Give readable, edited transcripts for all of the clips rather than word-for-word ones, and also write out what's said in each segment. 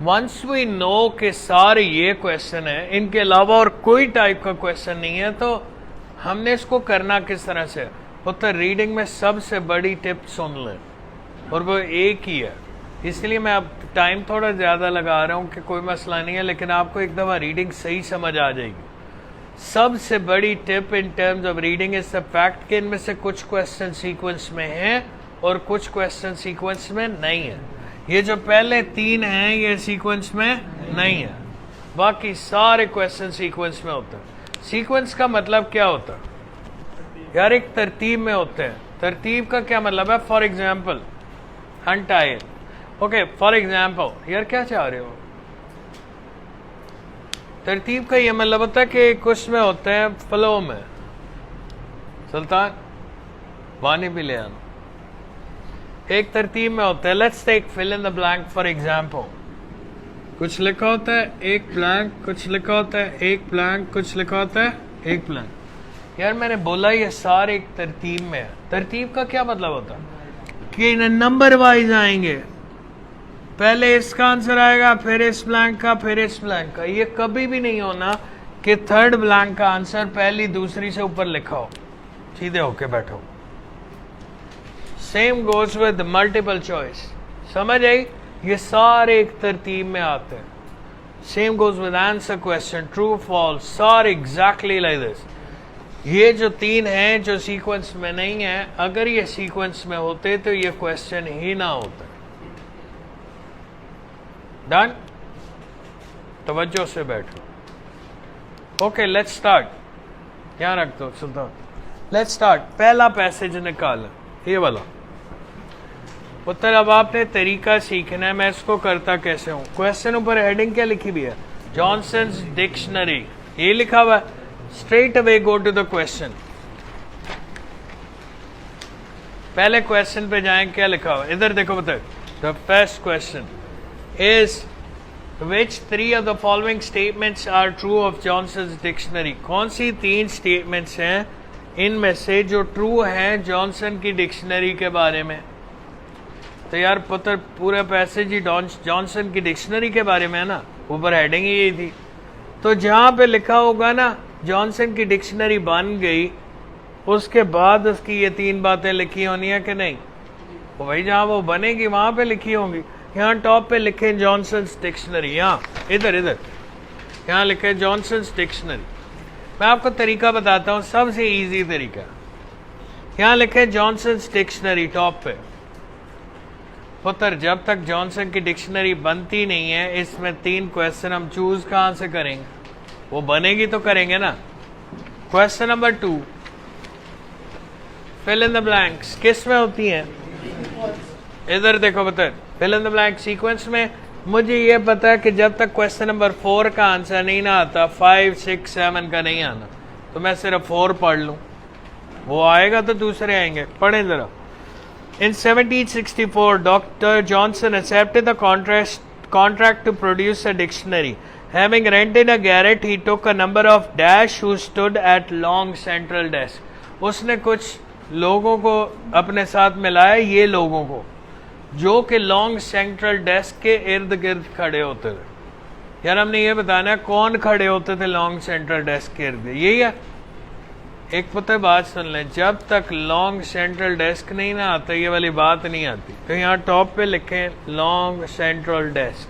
Once we know कि सारे ये क्वेश्चन है, इनके अलावा और कोई टाइप का क्वेश्चन नहीं है, तो हमने इसको करना किस तरह से? उत्तर रीडिंग में सबसे बड़ी टिप सुन लें, और वो एक ही है। इसलिए मैं अब टाइम थोड़ा ज़्यादा लगा रहा हूँ कि कोई मसला नहीं है, लेकिन आपको एक दफ़ा रीडिंग सही समझ आ जाएगी। सबसे बड़ी tip in terms of reading is the fact कि इनमें से कुछ क्वेश्चन सीक्वेंस में हैं और कुछ क्वेश्चन सीक्वेंस में नहीं है। ये जो पहले 3 हैं ये सीक्वेंस में नहीं है, बाकी सारे क्वेश्चन सीक्वेंस में होते हैं। सीक्वेंस का मतलब क्या होता है यार? एक तरतीब में होते हैं। तरतीब का क्या मतलब है? For example untied, okay, for example यार क्या चाह रहे हो? तरतीब का ये मतलब होता है कि कुछ में होते हैं फ्लो में। सुल्तान पानी भी ले आना। एक तरतीब में होता है। Let's take fill in the blank for example. कुछ लिखा होता है एक ब्लैंक, कुछ लिखा होता है एक ब्लैंक, कुछ लिखा होता है एक ब्लैंक। यार मैंने बोला ये सारे एक तरतीब में है। तरतीब का क्या मतलब होता है कि नंबर वाइज आएंगे, पहले इसका आंसर आएगा, फिर इस ब्लैंक का, फिर इस ब्लैंक का। ये कभी भी नहीं होना कि थर्ड ब्लैंक का आंसर पहली दूसरी से ऊपर लिखा हो, सीधे होके बैठो। Same goes with multiple choice. समझ आई? ये सारे एक तरतीब में आते हैं। Same goes with answer question, true false, सारे एग्जैक्टली लाइक दिस। ये जो 3 हैं जो सीक्वेंस में नहीं है, अगर ये सीक्वेंस में होते तो ये क्वेश्चन ही ना होता। डन? तवज्जो से बैठो। Okay let's start. क्या रख दो सुल्तान। Let's start. पहला पैसेज निकाल, ये वाला। उत्तर अब आपने तरीका सीखना है। मैं इसको करता कैसे हूं। क्वेश्चन ऊपर हेडिंग क्या लिखी हुई है? जॉनसन्स डिक्शनरी, ये लिखा हुआ है। Straight away go to the question. पहले क्वेश्चन पे जाएं, क्या लिखा हुआ? इधर देखो बता। The first question is which 3 of the following statements are true of Johnson's dictionary? कौन सी 3 statements हैं इनमें से जो true हैं जॉनसन की डिक्शनरी के बारे में? तो यार पुत्र पूरा पैसेज ही जॉनसन की डिक्शनरी के बारे में है ना, ऊपर हेडिंग ही यही थी। तो जहां पे लिखा होगा ना जॉनसन की डिक्शनरी बन गई, उसके बाद उसकी ये 3 बातें लिखी होनी है कि नहीं? तो भाई जहां वो बनेगी वहां पे लिखी होंगी। यहाँ टॉप पे लिखे जॉनसन्स डिक्शनरी, यहाँ इधर यहाँ लिखे जॉनसन्स डिक्शनरी। मैं आपको तरीका बताता हूँ, सबसे इजी तरीका। यहाँ लिखे जॉनसन्स डिक्शनरी टॉप पे। पुत्र जब तक जॉनसन की डिक्शनरी बनती नहीं है, इसमें 3 क्वेश्चन हम चूज कहां से करेंगे? वो बनेगी तो करेंगे ना। Question number 2, fill in the blanks किस में होती हैं? इधर देखो बता। Fill in the blank sequence में मुझे ये पता है कि जब तक क्वेश्चन नंबर 4 का आंसर नहीं ना आता, 5, 6, 7 का नहीं आना, तो मैं सिर्फ 4 पढ़ लूं। वो आएगा तो दूसरे आएंगे। पढ़ें जरा। In 1764, Dr. Johnson accepted the contract to produce a dictionary. Having rented a garret, he took a number of dash who stood at long central desk. उसने कुछ लोगों को अपने साथ मिलाया, ये लोगों को जो कि लॉन्ग सेंट्रल डेस्क के इर्द गिर्द खड़े होते थे। यार हमने ये बताना है कौन खड़े होते थे लॉन्ग सेंट्रल डेस्क के इर्द, यही है। एक पता बात सुन लें, जब तक लॉन्ग सेंट्रल डेस्क नहीं ना आता, ये वाली बात नहीं आती। तो यहाँ टॉप पे लिखें लॉन्ग सेंट्रल डेस्क।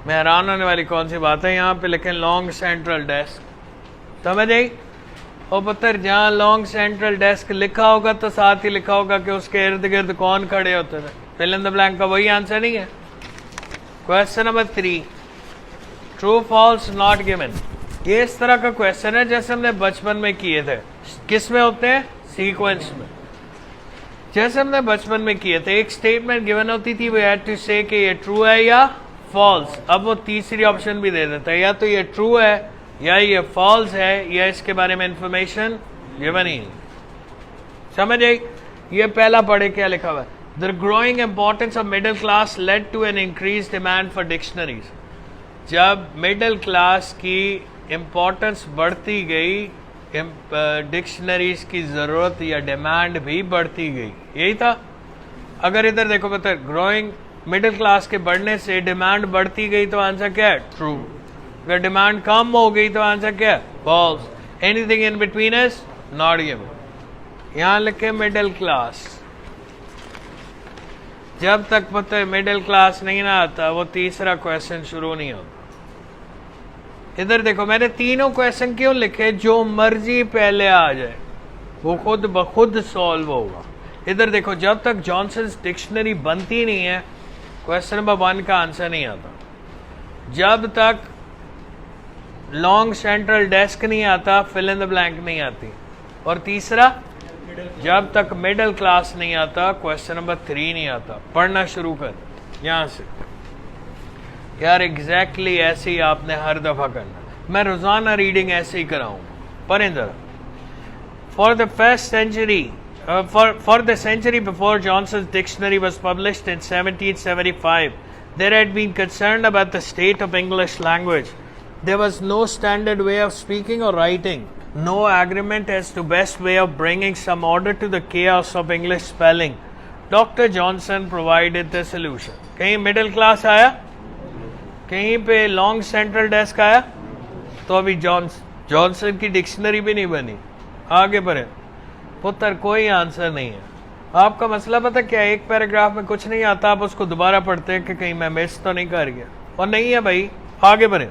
मैं हैरान होने वाली कौन सी बात है, यहाँ पे लिखें लॉन्ग सेंट्रल डेस्क। समझ आई? और पुत्र जहाँ लॉन्ग सेंट्रल डेस्क लिखा होगा तो साथ ही लिखा होगा कि उसके इर्द गिर्द कौन खड़े होते थे। फिल इन द ब्लैंक का वही आंसर नहीं है। Question number 3, true false not given. ये इस तरह का क्वेश्चन है जैसे हमने बचपन में किए थे। किस में होते हैं? सीक्वेंस में। जैसे हमने बचपन में किए थे, एक स्टेटमेंट गिवन होती थी, वी हैड टू से कि ये ट्रू है या फॉल्स। अब वो तीसरी ऑप्शन भी दे देता है, या तो ये ट्रू है या ये फॉल्स है, या इसके बारे में इंफॉर्मेशन गिवन ही नहीं। समझ आई? ये पहला पढ़े क्या लिखा हुआ है। The growing importance of middle class led to an increase demand for dictionaries. जब मिडिल क्लास की इम्पोर्टेंस बढ़ती गई, डिक्शनरीज की जरूरत या डिमांड भी बढ़ती गई। यही था। अगर इधर देखो बता, ग्रोइंग मिडिल क्लास के बढ़ने से डिमांड बढ़ती गई तो आंसर क्या है? ट्रू। अगर डिमांड कम हो गई तो आंसर क्या है? False. Anything in between is not given. यहां लिखे मिडिल क्लास। जब तक पता है मिडिल क्लास नहीं ना आता वो तीसरा क्वेश्चन शुरू नहीं होता। इधर देखो मैंने तीनों क्वेश्चन क्यों लिखे? जो मर्जी पहले आ जाए वो खुद ब खुद सॉल्व होगा। इधर देखो जब तक जॉनसन्स डिक्शनरी बनती नहीं है क्वेश्चन नंबर 1 का आंसर नहीं आता। जब तक लॉन्ग सेंट्रल डेस्क नहीं आता फिल इन द ब्लैंक नहीं आती। और तीसरा जब तक मिडिल क्लास नहीं आता क्वेश्चन नंबर 3 नहीं आता। पढ़ना शुरू कर यहां से यार। एग्जैक्टली ऐसे ही आपने हर दफा करना। मैं रोजाना रीडिंग ऐसे ही कराऊंगा। पढ़ें जरा। For the first century For the century before Johnson's dictionary was published in 1775, there had been concern about the state of English language. There was no standard way of speaking or writing, no agreement as to best way of bringing some order to the chaos of English spelling. Dr. Johnson provided the solution. कहीं middle class आया, कहीं पे long central desk आया, तो अभी Johnson की dictionary भी नहीं बनी। आगे बढ़े पुत्र, कोई आंसर नहीं है। आपका मसला पता क्या है? एक पैराग्राफ में कुछ नहीं आता, आप उसको दोबारा पढ़ते हैं कि कहीं मैं मिस तो नहीं कर गया, और नहीं है भाई। आगे बढ़े।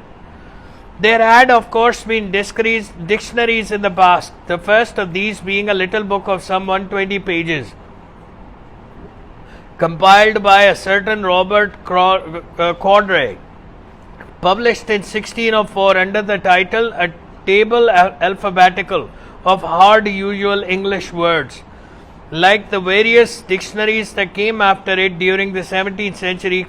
There had of course been dictionaries in the past, the first of these being a little book of some 120 pages, compiled by a certain Robert Cordray, published in 1604 under the title A Table Alphabetical of hard usual English words. Like the various dictionaries that came after it during the 17th century,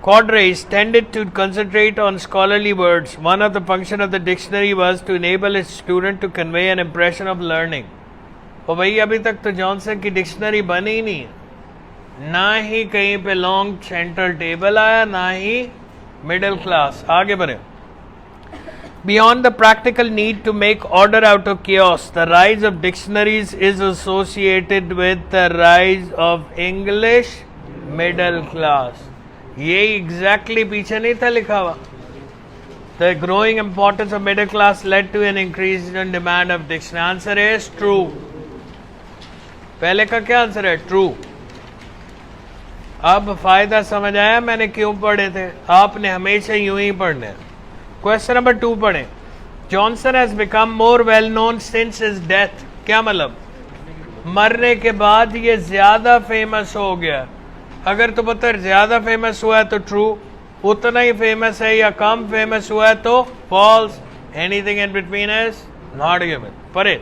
Cordrays tended to concentrate on scholarly words. One of the functions of the dictionary was to enable its student to convey an impression of learning. और भाई अभी तक तो Johnson की dictionary बनी ही नहीं है, ना ही कहीं पे लॉन्ग सेंट्रल टेबल आया, ना ही मिडिल क्लास। आगे बढ़े। Beyond the practical need to make order out of chaos, the rise of dictionaries is associated with the rise of English middle class. ये exactly पीछे नहीं था लिखा हुआ। The growing importance of middle class led to an increase in demand of dictionary. Answer is true. पहले का क्या answer है? True. अब फायदा समझ आया मैंने क्यों पढ़े थे? आपने हमेशा यूं ही पढ़ने हैं। क्वेश्चन नंबर 2 पढ़ें। Johnson has become more well known since his death. क्या मतलब? मरने के बाद ये ज्यादा फेमस हो गया। अगर तो पता ज्यादा फेमस हुआ है तो ट्रू, उतना ही फेमस है या कम फेमस हुआ है तो false. Anything in between is not given. पढ़े।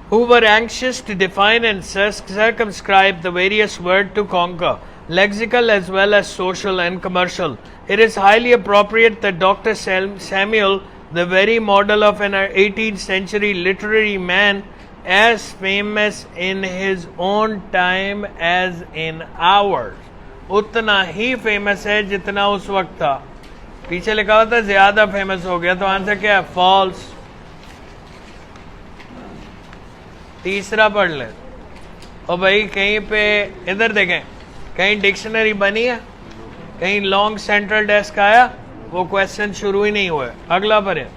Who were anxious to define and circumscribe the various words to conquer, lexical as well as social and commercial. It is highly appropriate that Dr. Samuel, the very model of an 18th century literary man, as famous in his own time as in ours, उतना ही famous है जितना उस वक्त था। पीछे लिखा हुआ था ज्यादा फेमस हो गया, तो आंसर क्या है? फॉल्स। तीसरा पढ़ ले। और भाई कहीं पे इधर देखें, कहीं डिक्शनरी बनी है, कहीं लॉन्ग सेंट्रल डेस्क आया, वो क्वेश्चन शुरू ही नहीं हुआ। अगला पढ़े।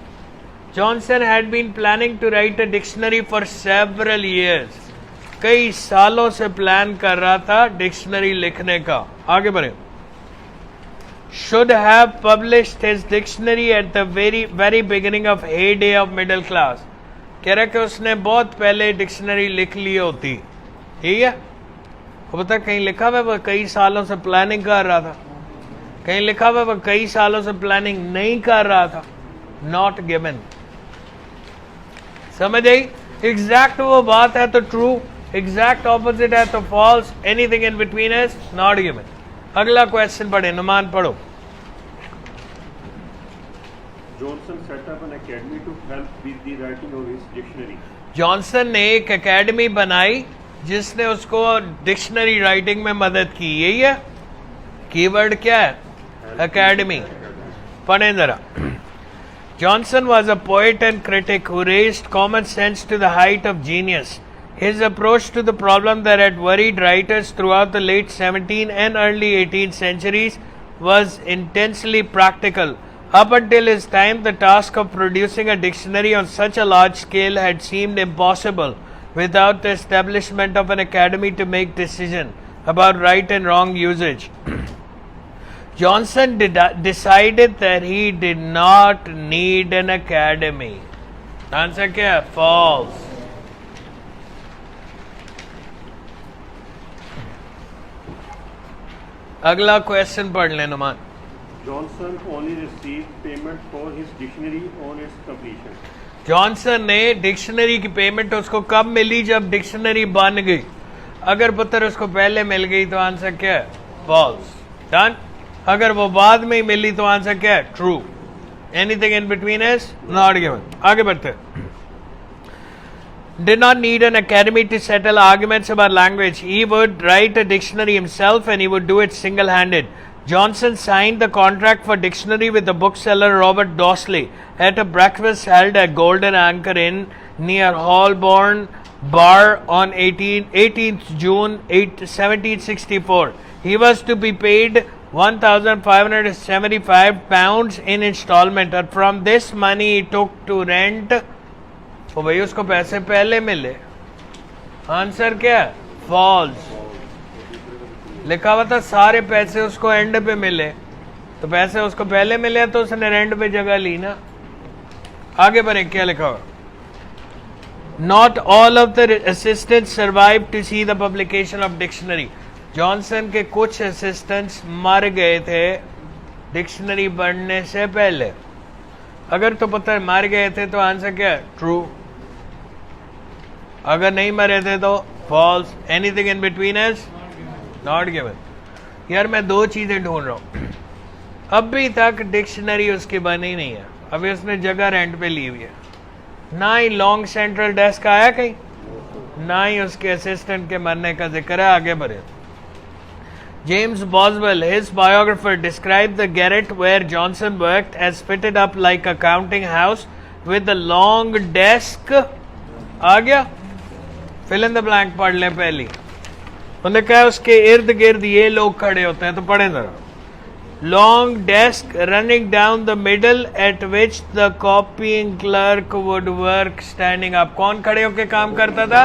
Johnson had been planning to write a dictionary for several years. कई सालों से प्लान कर रहा था डिक्शनरी लिखने का। आगे बढ़े। Should have published his dictionary at the very beginning of heyday of middle class. कह रहा कि उसने बहुत पहले डिक्शनरी लिख ली होती। ठीक है, वो पता कहीं लिखा हुआ वो कई सालों से प्लानिंग कर रहा था, कहीं लिखा हुआ वो कई सालों से प्लानिंग नहीं कर रहा था। Not given. समझ आई? एग्जैक्ट वो बात है तो ट्रू, एग्जैक्ट ऑपोजिट है तो false, anything in between is not given. अगला क्वेश्चन पढ़े। नुमान पढ़ो। Johnson set up an academy to help with the writing of his dictionary. Johnson ने एक एकेडमी बनाई जिसने उसको डिक्शनरी राइटिंग में मदद की। यही है कीवर्ड, क्या है? एकेडमी। पढ़ें जरा। Johnson was a poet and critic who raised common sense to the height of genius. His approach to the problem that had worried writers throughout the late 17th and early 18th centuries was intensely practical. Up until his time, the task of producing a dictionary on such a large scale had seemed impossible without the establishment of an academy to make decisions about right and wrong usage. Johnson decided that he did not need an academy. Answer क्या है? False. अगला question पढ़ लें Numan. Johnson only received payment for his dictionary on its completion. Johnson ने dictionary की payment उसको कब मिली? जब डिक्शनरी बन गई. अगर पुत्र उसको पहले मिल गई तो आंसर क्या है? फॉल्स. डन. अगर वो बाद में ही मिली तो आंसर क्या है? True. Anything in between is not given. आगे बढ़ते. Did not need an academy to settle arguments about language. He would write a dictionary himself and he would do it single-handed. Johnson signed the contract for dictionary with the bookseller Robert Dawsley at a breakfast held at Golden Anchor Inn near Holborn Bar on 18th June 1764. He was to be paid £1,575 in installment, and from this money he took to rent. ओ भाई उसको पैसे पहले मिले. Answer क्या है? False. लिखा हुआ था सारे पैसे उसको एंड पे मिले, तो पैसे उसको पहले मिले तो उसने रेंट पे जगह ली ना. आगे बढ़े. क्या लिखा हुआ? Not all of the assistants survive to see the publication of dictionary. Johnson के कुछ असिस्टेंट्स मर गए थे डिक्शनरी बनने से पहले. अगर तो पता मर गए थे तो आंसर क्या है? ट्रू. अगर नहीं मरे थे तो false. Anything in between is not given. यार मैं दो चीजें ढूंढ रहा हूं. अभी तक डिक्शनरी उसकी बनी नहीं है. अभी उसने जगह रेंट पे ली हुई है. ना ही लॉन्ग सेंट्रल डेस्क आया कहीं, ना ही उसके असिस्टेंट के मरने का जिक्र है. आगे बढ़े. James Boswell, his biographer, described the garret where Johnson worked as fitted up like a counting house with a long desk. आ गया. fill in the blank पढ़ लें पहली. उन्होंने कहा उसके इर्द गिर्द ये लोग खड़े होते हैं, तो पढ़े जरा. Long desk running down the middle at which the copying clerk would work standing up. कौन खड़े होके काम करता था?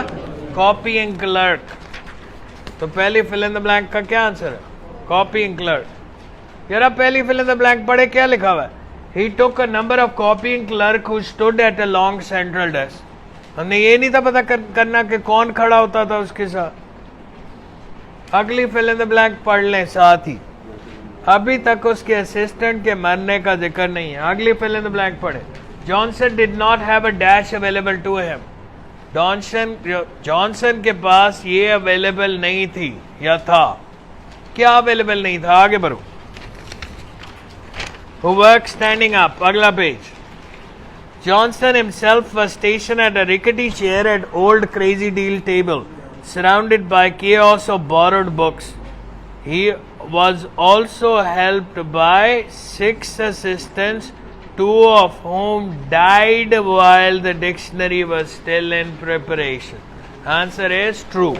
Copying clerk. तो पहली fill in the blank का क्या आंसर है? Copying clerk. यार आप पहली fill in the blank पढ़े. क्या लिखा हुआ है? He took a number of copying clerk who stood at a long central desk. हमने ये नहीं था पता करना कि कौन खड़ा होता था उसके साथ. अगली fill in the blank पढ़ लें साथ ही. अभी तक उसके असिस्टेंट के मरने का जिक्र नहीं है. अगली fill in the blank पढ़े. Johnson did not have a dash available to him. Johnson के पास ये अवेलेबल नहीं थी या था? क्या अवेलेबल नहीं था? आगे बढ़ो. Who worked standing up. अगला page. Johnson himself was stationed at a rickety chair at old crazy deal table, surrounded by chaos of borrowed books. He was also helped by 6 assistants, 2 of whom died while the dictionary was still in preparation. Answer is true.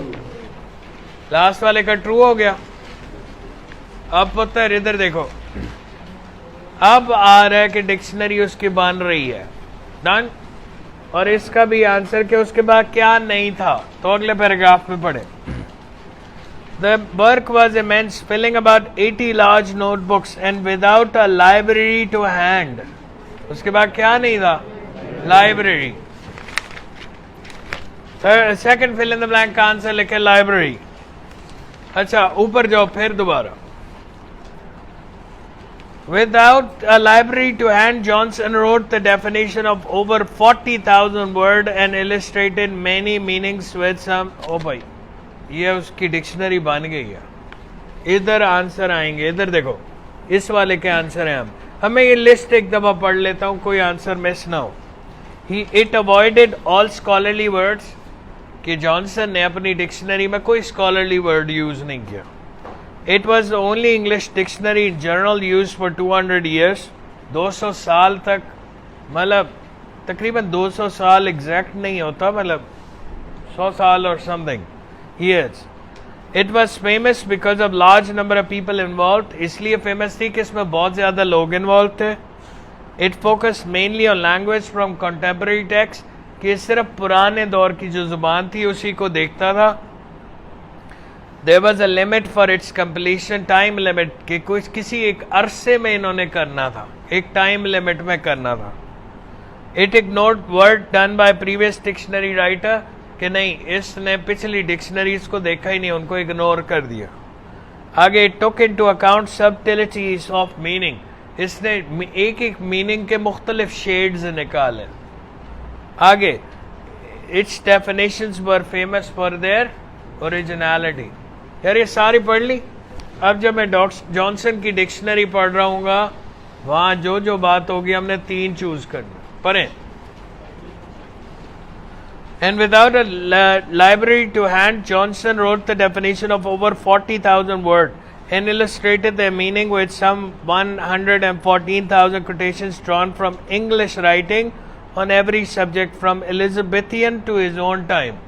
Last वाले का true हो गया. अब पता है इधर देखो. अब आ रहा है कि डिक्शनरी उसकी बन रही है. डन. और इसका भी आंसर कि उसके बाद क्या नहीं था, तो अगले पैराग्राफ में पढ़े. The work was immense, filling about 80 large notebooks and without a library to hand. उसके बाद क्या नहीं था? Library. Second fill in the blank का आंसर लिखे लाइब्रेरी. अच्छा ऊपर जाओ फिर दोबारा. Without a library to hand, Johnson wrote the definition of over 40,000 words and illustrated many meanings with some. ओ भाई ये उसकी डिक्शनरी बन गई है. इधर आंसर आएंगे. इधर देखो इस वाले के आंसर हैं. हमें ये लिस्ट एक दफा पढ़ लेता हूं, कोई आंसर मिस ना हो. It avoided all scholarly words. कि जॉनसन ने अपनी डिक्शनरी में कोई स्कॉलरली वर्ड यूज नहीं किया. It was the only English dictionary in general used for 200 years. 200 साल तक, मतलब तकरीबन 200 साल एग्जैक्ट नहीं होता, मतलब 100 साल or something years. It was famous because of large number of people involved. इसलिए famous थी कि इसमें बहुत ज़्यादा लोग involved थे. It focused mainly on language from contemporary texts, कि सिर्फ पुराने दौर की जो ज़ुबान थी उसी को देखता था. There was a limit for its completion, time limit, कि कुछ किसी एक अरसे में इन्होंने करना था, एक टाइम लिमिट में करना था. It ignored work done by previous dictionary writer, कि नहीं इसने पिछली डिक्शनरीज को देखा ही नहीं, उनको इग्नोर कर दिया. आगे it took into account subtleties of meaning, इसने एक एक मीनिंग के मुख्तलिफ शेड्स निकाले. आगे its definitions were famous for their originality. यार ये सारी पढ़ ली. अब जब मैं जॉनसन की डिक्शनरी पढ़ रहा हूँगा वहाँ जो जो बात होगी हमने 3 चूज करना. पढ़ें. And without a library to hand, Johnson wrote the definition of over 40,000 words and illustrated their meaning with some 114,000 quotations drawn from English writing on every subject from Elizabethan to his own time.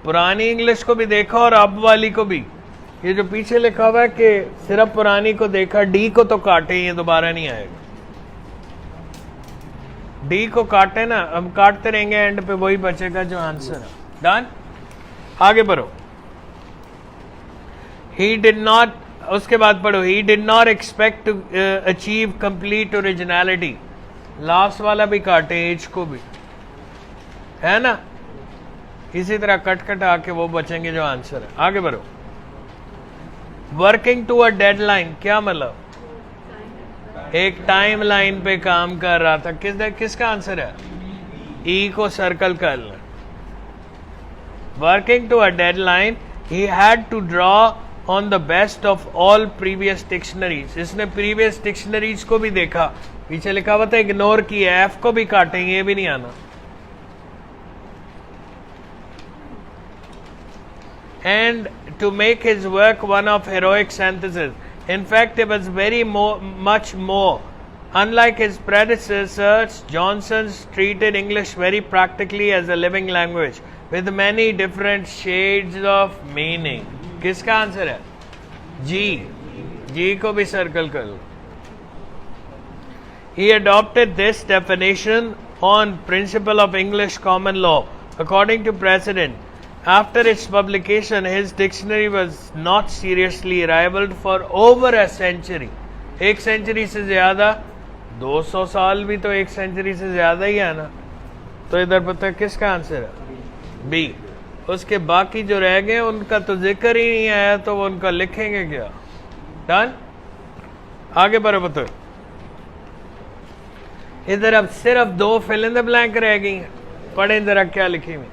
पुरानी English को भी देखा और अब वाली को भी. ये जो पीछे लिखा हुआ है कि सिर्फ पुरानी को देखा, डी को तो काटे, ये दोबारा नहीं आएगा. डी को काटे ना, हम काटते रहेंगे, एंड पे वही बचेगा जो आंसर है. डन. आगे बढ़ो. ही डिड नॉट, उसके बाद पढ़ो. He did not expect to achieve complete originality. Last वाला भी काटे, एज को भी, है ना. इसी तरह कट कट आके वो बचेंगे जो आंसर है. आगे बढ़ो. वर्किंग टू अ डेडलाइन, क्या मतलब? एक टाइम लाइन पे काम कर रहा था. किसका आंसर है? ई को सर्कल कर लें. Working to a deadline, he had to draw on the best of all previous dictionaries. इसने प्रीवियस डिक्शनरीज को भी देखा. पीछे लिखा हुआ था इग्नोर किया, एफ को भी काटेंगे, ये भी नहीं आना. And to make his work one of heroic synthesis. In fact, it was very much more. Unlike his predecessors, Johnson treated English very practically as a living language with many different shades of meaning. किसका answer है? जी. जी को भी circle कर लो. He adopted this definition on principle of English common law. According to precedent, after its publication, his dictionary was not seriously rivaled for over a century. एक century से ज्यादा, 200 साल भी तो एक सेंचुरी से ज्यादा ही है ना. तो इधर पता है किसका आंसर है? बी. उसके बाकी जो रह गए उनका तो जिक्र ही नहीं आया, तो वो उनका लिखेंगे क्या? डन. आगे बढ़ो. बताओ. इधर अब सिर्फ 2 फिल इन द ब्लैंक रह गई हैं. पढ़े जरा क्या लिखी हुई.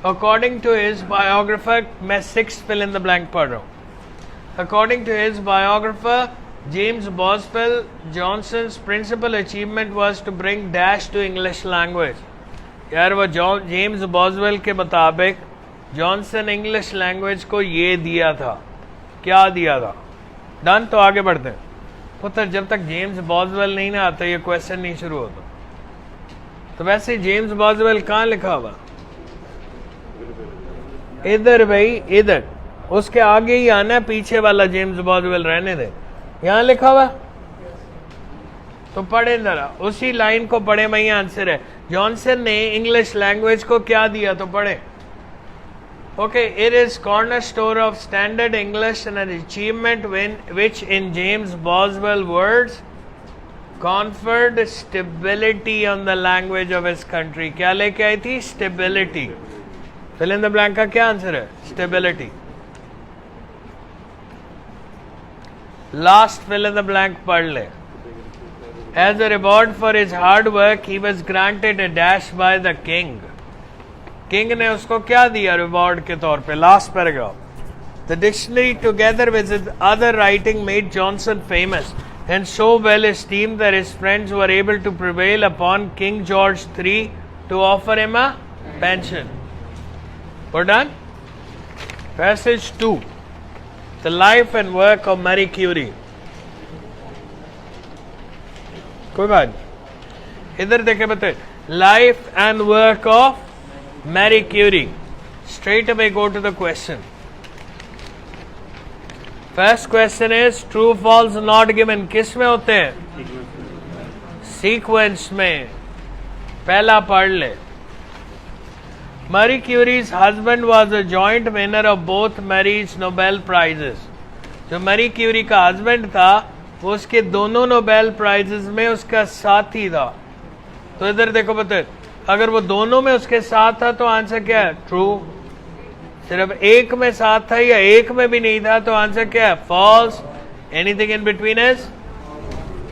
According to his biographer, मैं 6 fill in the blank पढ़ रहा हूँ. According to his biographer, James Boswell, Johnson's principal achievement was to bring dash to English language. यार वो जेम्स बॉसवेल के मुताबिक जॉनसन इंग्लिश लैंग्वेज को ये दिया था. क्या दिया था? डन. तो आगे बढ़ते हैं. पुत्र जब तक जेम्स बॉसवेल नहीं ना आता ये क्वेश्चन नहीं शुरू होता. तो वैसे जेम्स बॉसवेल कहाँ लिखा हुआ? इधर भाई, इधर. उसके आगे ही आना, पीछे वाला जेम्स बॉसवेल रहने दे. यहां लिखा हुआ तो पढ़े जरा, उसी लाइन को पढ़े. वही आंसर है. जॉनसन ने इंग्लिश लैंग्वेज को क्या दिया? तो पढ़े. Okay. It is cornerstone of standard English and an achievement which in James Boswell words conferred stability on the language of his country. क्या लेके आई थी? Stability. Fill in the blank का क्या आंसर है? Stability. Last fill in the blank पढ़ ले. As a reward for his hard work he was granted a dash by the king. King ने उसको क्या दिया रिवॉर्ड के तौर पे? Last paragraph. The dictionary together with his other writing made Johnson famous and so well esteemed that his friends were able to prevail upon King George III to offer him a pension. We're done? Passage 2. The life and work of Marie Curie. कोई बात नहीं. इधर देखे बताए. Life and work of Marie Curie. straight away go to the question. First question is true, false, not given. किस में होते हैं? Sequence में. पहला पढ़ ले. Marie Curie's husband was a joint winner of both Marie's Nobel Prizes. जो Marie Curie का हस्बैंड था वो उसके दोनों नोबेल प्राइजेस में उसका साथी था. तो इधर देखो बता, अगर वो दोनों में उसके साथ था तो आंसर क्या है? ट्रू. सिर्फ एक में साथ था या एक में भी नहीं था तो आंसर क्या है? False. Anything in between is,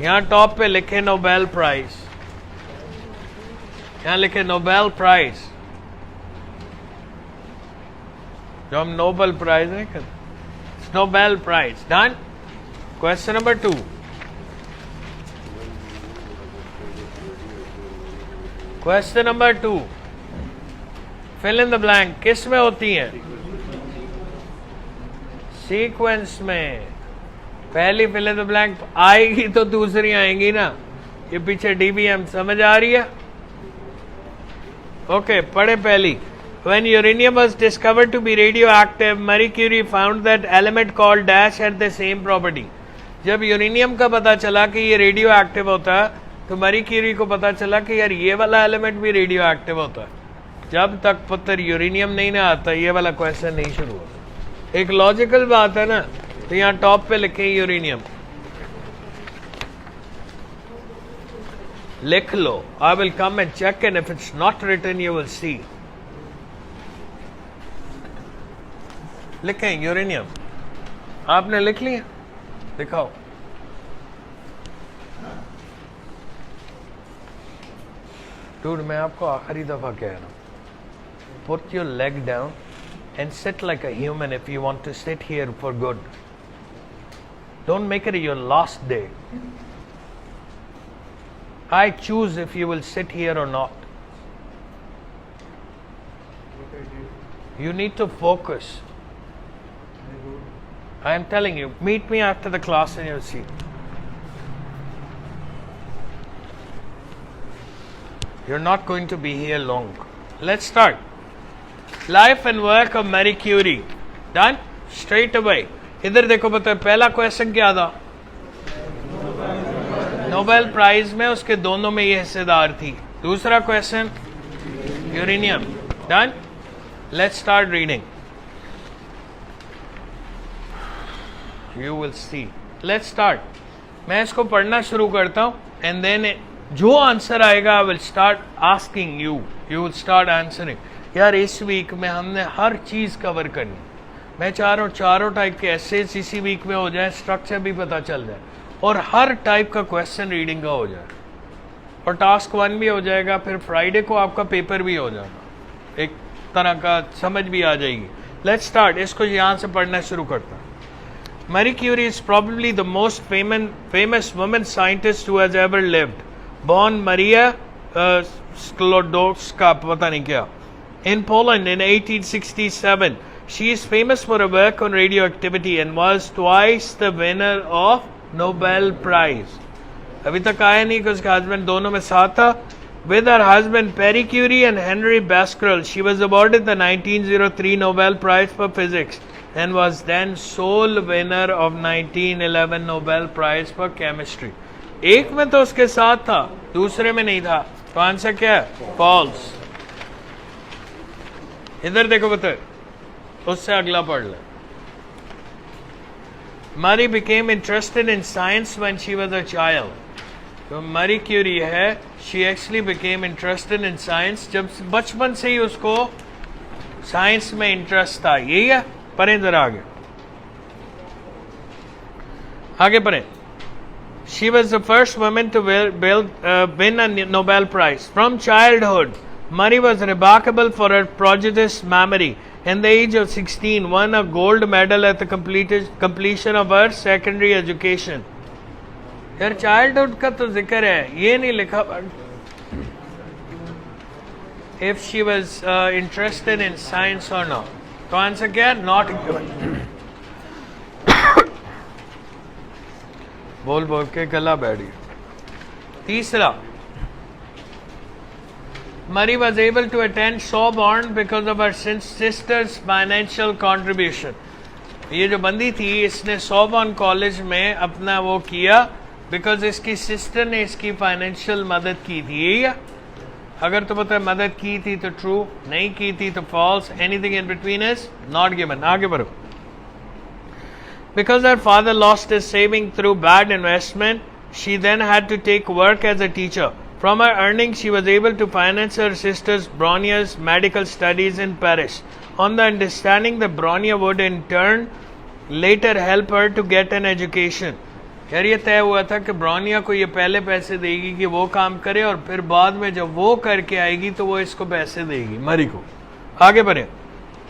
यहां टॉप पे लिखे नोबेल प्राइज, यहां लिखे नोबेल प्राइज, जो हम नोबेल प्राइज नहीं करते, Nobel prize. Done. Question number 2. Question number 2, fill in the blank. किस में होती हैं? सीक्वेंस में. पहली फिल इन द ब्लैंक आएगी तो दूसरी आएंगी ना. ये पीछे डीबीएम समझ आ रही है? ओके, पढ़े पहली. When uranium was discovered to be radioactive, Marie Curie found that element called dash had the same property. जब यूरेनियम का पता चला कि ये रेडियो एक्टिव होता है तो मैरी क्यूरी को पता चला कि यार ये वाला एलिमेंट भी रेडियो एक्टिव होता है. जब तक पुत्र यूरेनियम नहीं ना आता ये वाला क्वेश्चन नहीं शुरू होता. एक लॉजिकल बात है ना. तो यहाँ टॉप पे लिखे यूरेनियम, लिख लो. I will come and check and if it's not written you will see. लिखें यूरेनियम. आपने लिख लिया? दिखाओ. डूड, मैं आपको आखिरी दफा कह रहा हूं, put your leg down and sit like a human if you want to sit here for good. Don't make it your last day. I choose if you will sit here or not. You need to focus. I am telling you, meet me after the class and you'll see. You're not going to be here long. Let's start. Life and work of Marie Curie. Done? Straight away. इधर देखो बताओ, पहला question क्या था? Nobel prize में उसके दोनों में ये हिस्सेदार थी. दूसरा question uranium. Done. Let's start reading. You will see. Let's start. मैं इसको पढ़ना शुरू करता हूँ and then जो आंसर आएगा I will start asking you. You will start answering. यार इस वीक में हमने हर चीज़ कवर करनी. मैं चाह रहा हूँ चारों टाइप के एसेज इसी वीक में हो जाए, स्ट्रक्चर भी पता चल जाए और हर टाइप का क्वेश्चन रीडिंग का हो जाए और टास्क 1 भी हो जाएगा. फिर फ्राइडे को आपका पेपर भी हो जाएगा, एक तरह का समझ भी आ जाएगी. Let's start. इसको यहाँ से पढ़ना शुरू करता हूँ. Marie Curie is probably the most famous woman scientist who has ever lived. Born Maria Sklodowska, पता नहीं क्या, in Poland in 1867. She is famous for her work on radioactivity and was twice the winner of Nobel Prize. अभी तक आया नहीं कि उसका husband दोनों में साथ था. With her husband Pierre Curie and Henry Becquerel, she was awarded the 1903 Nobel Prize for Physics and was then sole winner of 1911 Nobel Prize for Chemistry. एक में तो उसके साथ था, दूसरे में नहीं था. तो आंसर क्या है? फॉल्स. इधर देखो बता, उससे अगला पढ़ ले. Marie became interested in science when she was a child. तो Marie Curie है, she actually became interested in science जब बचपन से ही उसको साइंस में इंटरेस्ट था. यही है. पढ़ें जरा आगे, आगे पढ़ें. She was the first woman to win a Nobel Prize. From childhood, Marie was remarkable for her prodigious memory. At the age of 16, won a gold medal at the completion of her secondary education. यार childhood का तो जिक्र है, ये नहीं लिखा. If she was interested in science or not. तो answer क्या है? Not given. बोल बोल के गला बैठ गया. तीसरा, Marie was able to attend Sorbonne because of her sister's financial contribution. ये जो बंदी थी इसने सोबॉर्न कॉलेज में अपना वो किया बिकॉज इसकी सिस्टर ने इसकी फाइनेंशियल मदद की थी. यही है. अगर तो पता है मदद की थी तो ट्रू, नहीं की थी तो false. Anything in between is not given. आगे बढ़ो. Because her father lost his saving through bad investment, she then had to take work as a teacher. From her earnings, she was able to finance her sister's Brognia's medical studies in Paris, on the understanding that Brognia would in turn later help her to get an education. यार ये तय हुआ था कि bryonia को ये पहले पैसे देगी कि वो काम करे और फिर बाद में जब वो करके आएगी तो वो इसको पैसे देगी मरी को. आगे बढ़े.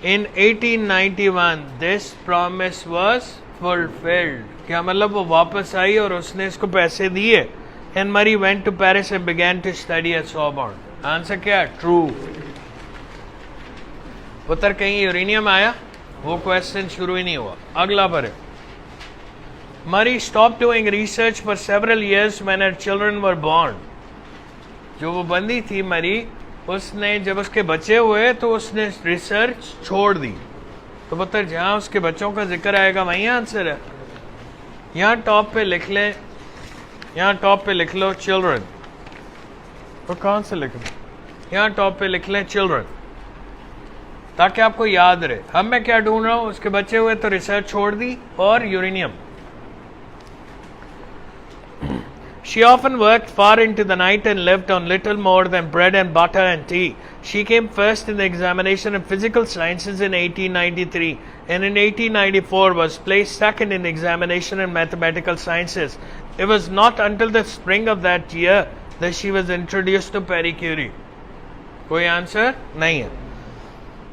In 1891, this promise was fulfilled. क्या मतलब वो वापस आई और उसने इसको पैसे दिए. And Marie went to Paris and began to study at Sorbonne. Answer क्या? ट्रू. उत्तर कहीं यूरेनियम आया? वो क्वेश्चन शुरू ही नहीं हुआ. अगला पढ़े. Marie stopped doing research for several years when her children were born. जो वो बंदी थी मरी, उसने जब उसके बच्चे हुए तो उसने रिसर्च छोड़ दी. तो पुत्र जहाँ उसके बच्चों का जिक्र आएगा वहीं आंसर है. यहाँ टॉप पे लिख लें, यहाँ टॉप पे लिख लो चिल्ड्रन. तो कहाँ से लिख लो? यहाँ टॉप पे लिख लें चिल्ड्रन ताकि आपको याद रहे. अब मैं क्या ढूंढ रहा हूँ? उसके बच्चे हुए तो रिसर्च छोड़ दी और uranium. She often worked far into the night and lived on little more than bread and butter and tea. She came first in the examination of physical sciences in 1893 and in 1894 was placed second in the examination in mathematical sciences. It was not until the spring of that year that she was introduced to Marie Curie. कोई answer नहीं है.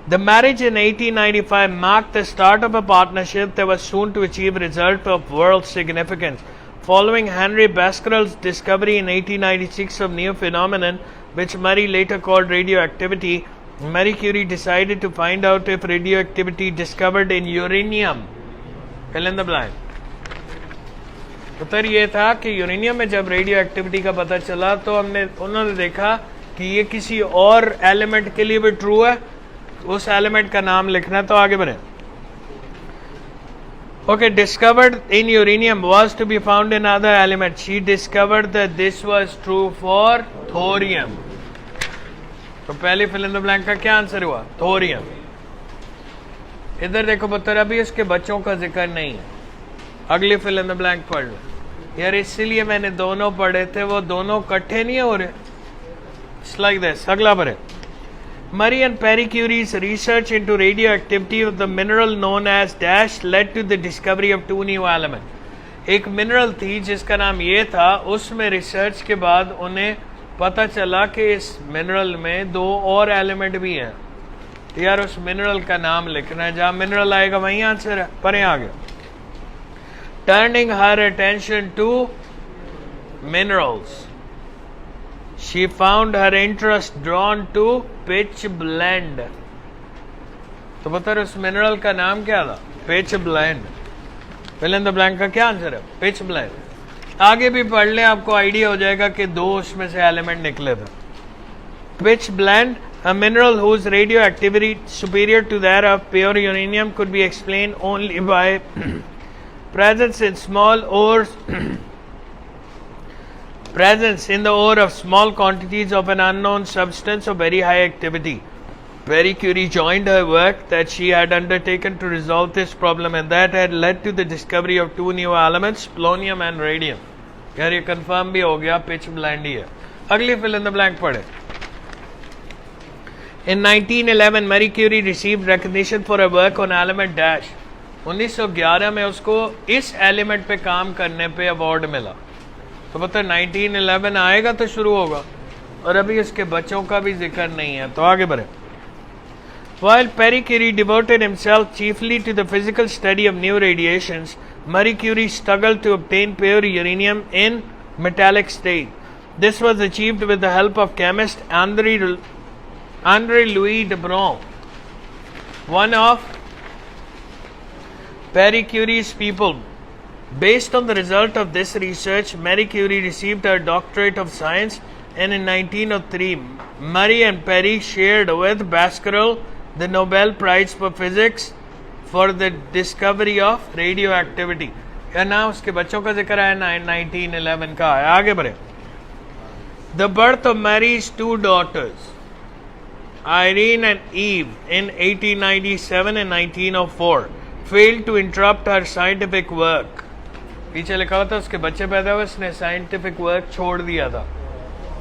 The marriage in 1895 marked the start of a partnership that was soon to achieve results of world significance. Following Henry Becquerel's discovery in 1896 of new phenomenon, which Marie later called radioactivity, Marie Curie decided to find out if radioactivity discovered in uranium. Fill in the blank. उत्तर ये था कि uranium में जब radio activity का पता चला तो उन्होंने देखा कि ये किसी और एलिमेंट के लिए भी ट्रू है. उस एलिमेंट का नाम लिखना. तो आगे बढ़े. Okay, discovered in uranium was to be found in other elements. She discovered that this was true for thorium. तो पहले fill in the blank का क्या आंसर हुआ? थोरियम. इधर देखो पुत्र, अभी उसके बच्चों का जिक्र नहीं है. अगली fill in the blank पढ़ लो. यार इसीलिए मैंने दोनों पढ़े थे, वो दोनों इकट्ठे नहीं हो रहे. It's like this. अगला पढ़े. Marie and Marie Curie's research into radioactivity of the mineral known as dash led to the discovery of two new elements. एक मिनरल थी जिसका नाम ये था, उसमें रिसर्च के बाद उन्हें पता चला कि इस मिनरल में दो और एलिमेंट भी हैं. यार उस मिनरल का नाम लिखना है, जहाँ मिनरल आएगा वहीं आंसर है. पढ़ें आगे. Turning her attention to minerals, she found her interest drawn to pitch blende. तो बता रहे उस मिनरल का नाम क्या था? pitch blende. fill in the blank का क्या आंसर है? pitch blende. आगे भी पढ़ लें, आपको आइडिया हो जाएगा कि दो उसमें से एलिमेंट निकले थे. pitch blende, a mineral whose radioactivity superior to that of pure uranium could be explained only by presence in small ores presence in the ore of small quantities of an unknown substance of very high activity. Marie Curie joined her work that she had undertaken to resolve this problem, and that had led to the discovery of two new elements, polonium and radium. यार ये confirm भी हो गया, pitch blend ही है. अगली fill in the blank पढ़े. In 1911, Marie Curie received recognition for her work on element dash. 1911 में उसको इस एलिमेंट पे काम करने पे अवार्ड मिला. तो पता 1911 आएगा तो शुरू होगा, और अभी उसके बच्चों का भी जिक्र नहीं है. तो आगे बढ़े. While Marie Curie devoted himself chiefly to the physical study of new radiations, Marie Curie struggled to obtain pure uranium in metallic state. This was achieved with the help of chemist André Louis de Broglie, one of Marie Curie's people. Based on the result of this research, Marie Curie received her doctorate of science and in 1903, Murray and Perry shared with Baskerville the Nobel Prize for Physics for the discovery of radioactivity. या ना उसके बच्चों का जिक्र है 1911 का है. आगे बढ़े. The birth of Mary's two daughters, Irene and Eve, in 1897 and 1904, failed to interrupt her scientific work. पीछे लिखा हुआ था उसके बच्चे पैदा हुए, उसने साइंटिफिक वर्क छोड़ दिया था.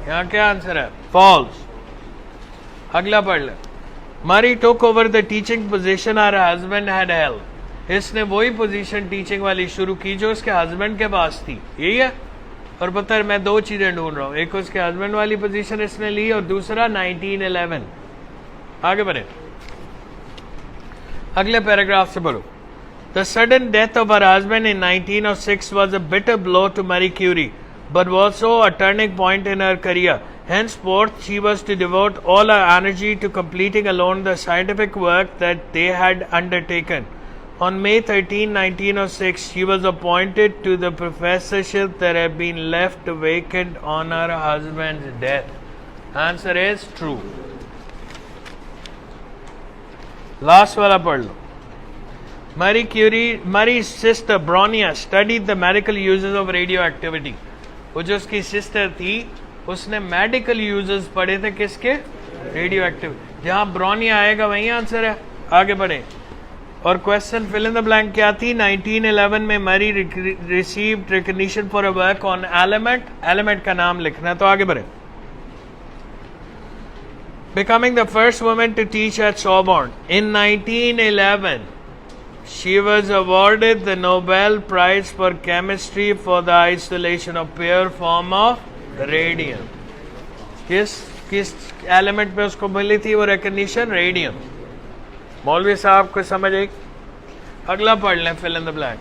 यहाँ क्या आंसर है? फॉल्स. अगला पढ़ ले. Murray took over the teaching position her husband had held. इसने वही पोजीशन टीचिंग वाली शुरू की जो उसके हस्बैंड के पास थी. यही है. और पता है मैं दो चीजें ढूंढ रहा हूं, एक उसके हस्बैंड वाली पोजीशन इसने ली और दूसरा 1911. आगे बढ़े. अगले पैराग्राफ से पढ़ो. The sudden death of her husband in 1906 was a bitter blow to Marie Curie, but also a turning point in her career. Henceforth, she was to devote all her energy to completing alone the scientific work that they had undertaken. On May 13, 1906, she was appointed to the professorship that had been left vacant on her husband's death. Answer is true. Last वाला पढ़ लो. Marie's sister Bronia studied the medical uses of radioactivity. वो जो उसकी sister थी उसने medical uses पढ़े थे किसके? Radio active. जहां ब्रोनिया आएगा वही आंसर है. आगे बढ़े. और question fill in the blank क्या थी? 1911 में Marie received recognition for a work on element. Element का नाम लिखना. तो आगे बढ़े. Becoming the first woman to teach at Sorbonne in 1911, she was awarded the Nobel Prize for Chemistry for the isolation of pure form of radium. किस element पे उसको मिली थी वो रिकॉग्निशन? रेडियम. मौलवी साहब को समझ आई? अगला पढ़ लें fill in the blank.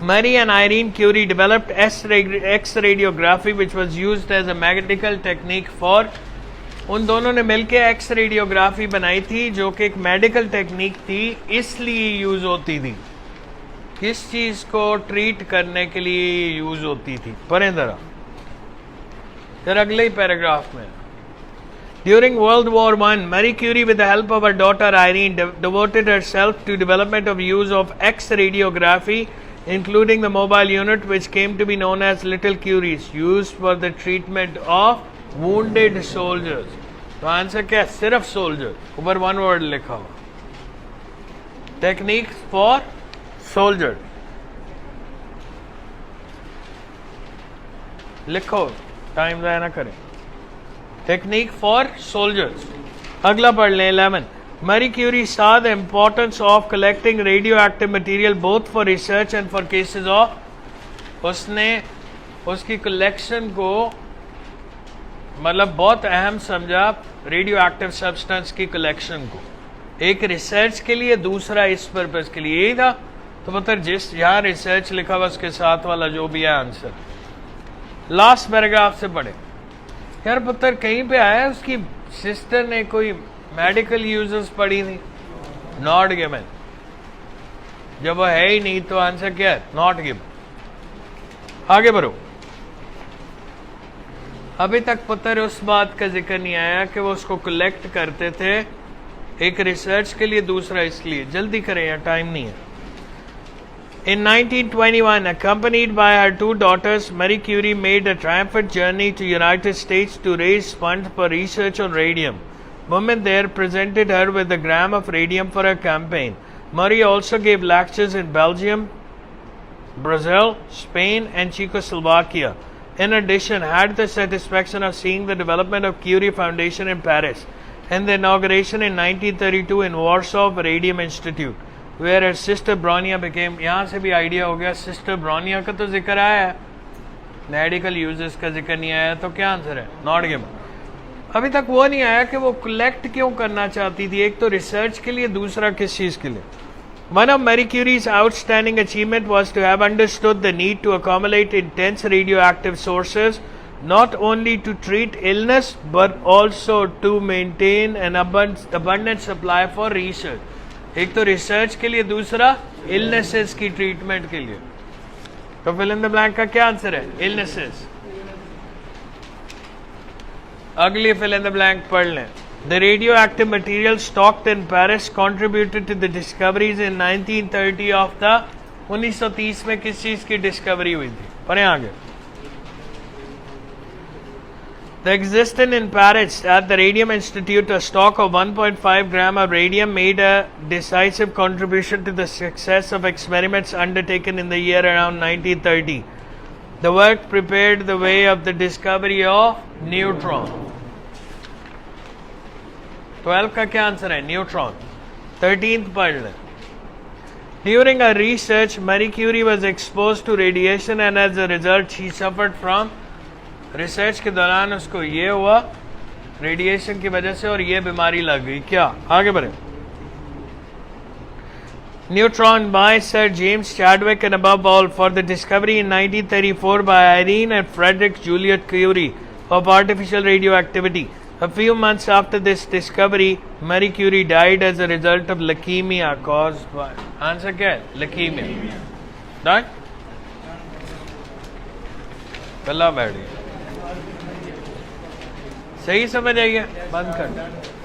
Marie and Irene Curie developed X-radiography, which was used as a medical technique for. उन दोनों ने मिलकर एक्स रेडियोग्राफी बनाई थी जो कि एक मेडिकल टेक्निक थी, इसलिए यूज होती थी. किस चीज को ट्रीट करने के लिए यूज होती थी? पढ़ें जरा. फिर अगले ही पैराग्राफ में. During World War I, Marie Curie, with the help of her daughter Irene, devoted herself to development of use of X-radiography, including the mobile unit which came to be known as Little Curies, used for the treatment of wounded soldiers. तो answer क्या है? सिर्फ soldier. ऊपर one word लिखा हुआ. Technique for soldier लिखो, time जाया ना करें. Technique for soldiers. अगला पढ़ लें 11. Marie Curie saw the importance of collecting radioactive material both for research and for cases of. उसने उसकी कलेक्शन को मतलब बहुत अहम समझा रेडियो एक्टिव सब्सटेंस की कलेक्शन को. एक रिसर्च के लिए, दूसरा इस पर्पज के लिए. यही था. तो मतलब जिस यहाँ रिसर्च लिखा हुआ उसके साथ वाला जो भी है आंसर. लास्ट पैराग्राफ से पढ़े. यार पुत्र कहीं पे आया उसकी सिस्टर ने कोई मेडिकल यूजेस पढ़ी थी. Not given. जब वो है ही नहीं तो आंसर क्या है? Not given. आगे बढ़ो. अभी तक पुत्र उस बात का जिक्र नहीं आया कि वो उसको कलेक्ट करते थे एक रिसर्च के लिए, दूसरा इसलिए. जल्दी करें यार, टाइम नहीं है. In 1921, accompanied by her two daughters, Marie Curie made a triumphant journey to United States to raise funds for research on radium. Women there presented her with a gram of radium for her campaign. Marie also gave lectures in Belgium, Brazil, Spain, and Czechoslovakia. In addition, had the satisfaction of seeing the development of Curie Foundation in Paris and the inauguration in 1932 in Warsaw of Radium Institute, where her sister Bronia became. यहाँ से भी idea हो गया. Sister bryonia का तो जिक्र आया है, मेडिकल यूजेस का जिक्र नहीं आया. तो क्या आंसर है? Not given. अभी तक वो नहीं आया कि वो कलेक्ट क्यों करना चाहती थी. एक तो रिसर्च के लिए, दूसरा किस चीज के लिए. One of Marie Curie's outstanding achievement was to have understood the need to accumulate intense radioactive sources, not only to treat illness but also to maintain an abundant supply for research. एक तो research के लिए, दूसरा illnesses की treatment के लिए. तो fill in the blank का क्या आंसर है? इलनेसेस. अगली fill in the blank पढ़ लें. The radioactive material stocked in Paris contributed to the discoveries in 1930 of the 1930 में किस चीज की डिस्कवरी हुई थी? पढ़ें आगे. The existence in Paris at the Radium Institute a stock of 1.5 gram of radium made a decisive contribution to the success of experiments undertaken in the year around 1930. The work prepared the way of the discovery of neutron. 12 का क्या answer है? Neutron. 13th पढ़ लें. During her research, Marie Curie was exposed to radiation and as a result she suffered from research के दौरान उसको ये हुआ रेडिएशन की वजह से और ये बीमारी लग गई. क्या? आगे बढ़े. Neutron by Sir James Chadwick and above all for the discovery in 1934 by Irene and Frederick Juliet Curie of artificial radioactivity. A few months after this discovery, Marie Curie died as a result of leukemia caused by... Answer क्या है? Leukemia. Done? गला बैठ गया. सही समझ आइए. बंद कर.